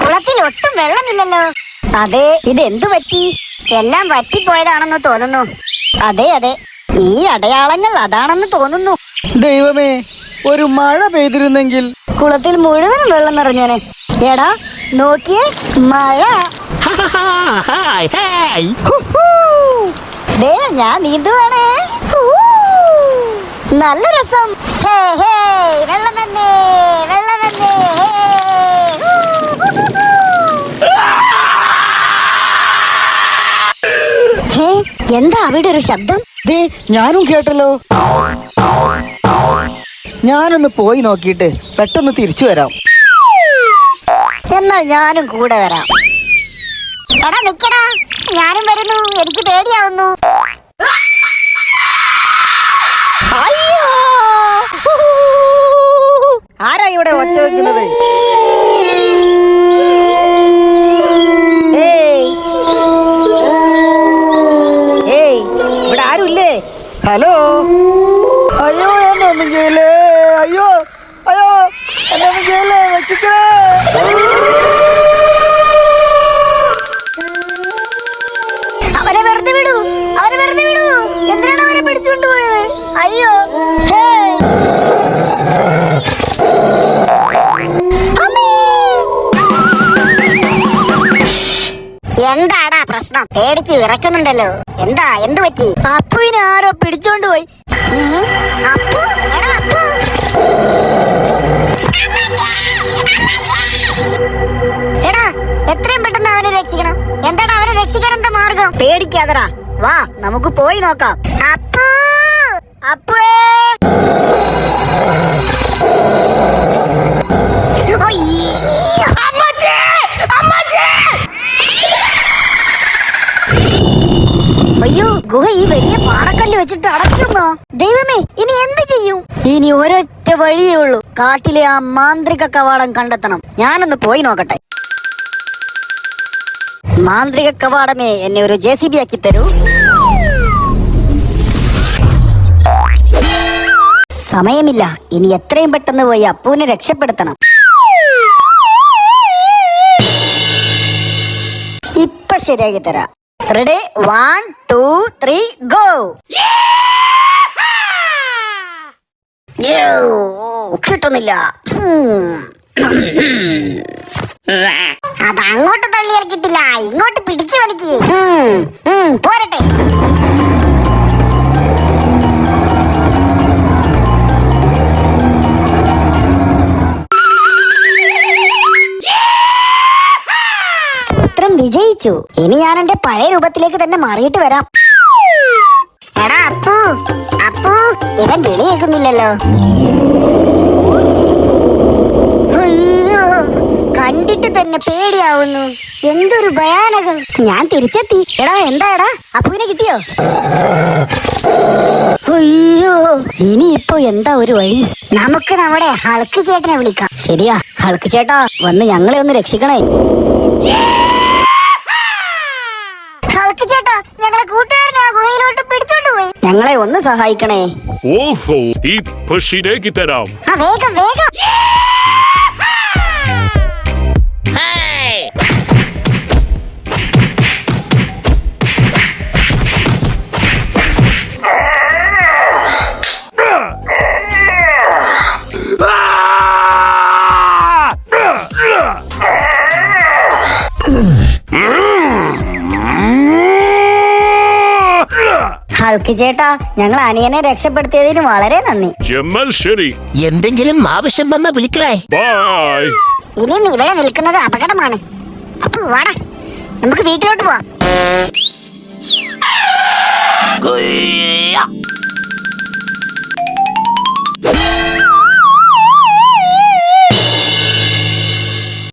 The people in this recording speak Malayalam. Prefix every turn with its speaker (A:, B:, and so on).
A: കുളത്തിൽ ഒട്ടും വെള്ളമില്ലല്ലോ. അതെ, ഇതെന്തു പറ്റി? എല്ലാം വറ്റിപ്പോയതാണെന്ന് തോന്നുന്നു. അതെ അതെ, ഈ അടയാളങ്ങൾ അതാണെന്ന് തോന്നുന്നു.
B: ദൈവമേ, ഒരു മഴ പെയ്തിരുന്നെങ്കിൽ
A: കുളത്തിൽ മുഴുവനും വെള്ളം നിറഞ്ഞേനെ. എടാ നോക്കിയേ, മഴ. ദേ, ഞാൻ നീന്തുവാണേ. നല്ല രസം. വെള്ളം തന്നെ, വെള്ളം തന്നെ. എന്താ അവിടെ ഒരു ശബ്ദം?
B: ദേ, ഞാനും കേട്ടല്ലോ. ഞാനൊന്ന് പോയി നോക്കിയിട്ട് പെട്ടെന്ന് തിരിച്ചു വരാം.
A: എന്നാൽ ഞാനും കൂടെ വരാം. എടാ നിക്കടാ, ഞാനും വരുന്നു. എനിക്ക് പേടിയാവുന്നു.
B: അയ്യോ! ആരാ ഇവിടെ ഒച്ച വെക്കുന്നത്? ഇവിടെ ആരുമില്ലേ? ഹലോ, അയ്യോ, എന്നെ ഒന്നും ചെയ്യല്ലേ. അയ്യോ അയ്യോ, എന്നെ ഒന്നും ചെയ്യല്ലേ, വെച്ചിട്ടേ.
A: അവരെ വെറുതെ വിടൂ, അവരെ വെറുതെ വിടൂ. എന്തിനാണ് അവരെ പിടിച്ചുകൊണ്ട് പോയത്? അയ്യോ, എന്താടാ പ്രശ്നം? പേടിച്ച് വിറക്കുന്നുണ്ടല്ലോ. എന്താ, എന്തു പറ്റി? അപ്പുവിനെ ആരോ പിടിച്ചോണ്ട് പോയി. അപ്പു, എടാ അപ്പു. എടാ, എത്രയും പെട്ടെന്ന് അവനെ രക്ഷിക്കണം. എന്താടാ, അവനെ രക്ഷിക്കാൻ എന്താ മാർഗം? പേടിക്കാതെടാ, വാ നമുക്ക് പോയി നോക്കാം. അപ്പു, അപ്പുവേ. അയ്യോ, ഗുഹ ഈ വലിയ പാറക്കല്ല് വെച്ചിട്ട് അടയ്ക്കുന്നോ? ദൈവമേ, ഇനി എന്ത് ചെയ്യും? ഇനി ഒരൊറ്റ വഴിയേ ഉള്ളൂ. കാട്ടിലെ ആ മാന്ത്രിക കവാടം കണ്ടെത്തണം. ഞാനൊന്ന് പോയി നോക്കട്ടെ. മാന്ത്രിക കവാടമേ, എന്നെ ഒരു JCB ആക്കി തരൂ. സമയമില്ല, ഇനി എത്രയും പെട്ടെന്ന് പോയി അപ്പുവിനെ രക്ഷപ്പെടുത്തണം. ഇപ്പൊ ശരിയാക്കി തരാം. Ready, 1 2 3 go. കിട്ടുന്നില്ല. അത് അങ്ങോട്ട് തള്ളിയാൽ കിട്ടില്ല, ഇങ്ങോട്ട് പിടിച്ചു വലിക്ക്. പോരട്ടെ. വിജയിച്ചു. ഇനി ഞാൻ എന്റെ പഴയ രൂപത്തിലേക്ക് തന്നെ മാറിയിട്ട് വരാം. എടാ അപ്പു, അപ്പു, ഇവൻ വിളി കേൾക്കുന്നില്ലല്ലോ. അയ്യോ, കണ്ടിട്ട് തന്നെ പേടിയാവുന്നു. എന്തൊരു ഭയാനകം. ഞാൻ തിരിച്ചെത്തി. എടാ, എന്താ എടാ, അപ്പുവിനെ കിട്ടിയോ? അയ്യോ, ഇനിയിപ്പോ എന്താ ഒരു വഴി? നമുക്ക് നമ്മുടെ ഹൾക്ക് ചേട്ടനെ വിളിക്കാം. ശരിയാ, ഹൾക്ക് ചേട്ടാ, വന്ന് ഞങ്ങളെ ഒന്ന് രക്ഷിക്കണേ. ചേട്ടാ, ഞങ്ങളെ കൂട്ടുകാരനെ ആ ഗുഹയിലോട്ട് പിടിച്ചോണ്ട് പോയി. ഞങ്ങളെ ഒന്ന് സഹായിക്കണേ.
C: ഓഹോ, ഇപ്പൊ ശരിയാക്കി തരാം.
A: വേഗം വേഗം. ഹൾക്ക് ചേട്ടാ, ഞങ്ങൾ അനിയനെ രക്ഷപ്പെടുത്തിയതിന് വളരെ നന്ദി.
C: ശരി,
D: എന്തെങ്കിലും ആവശ്യം വന്നാ വിളിക്കണേ.
C: ബൈ.
A: ഇനിയും ഇവിടെ നിൽക്കുന്നത് അപകടമാണ്. അപ്പൊ വാടാ, നമുക്ക് വീട്ടിലോട്ട് പോവാം.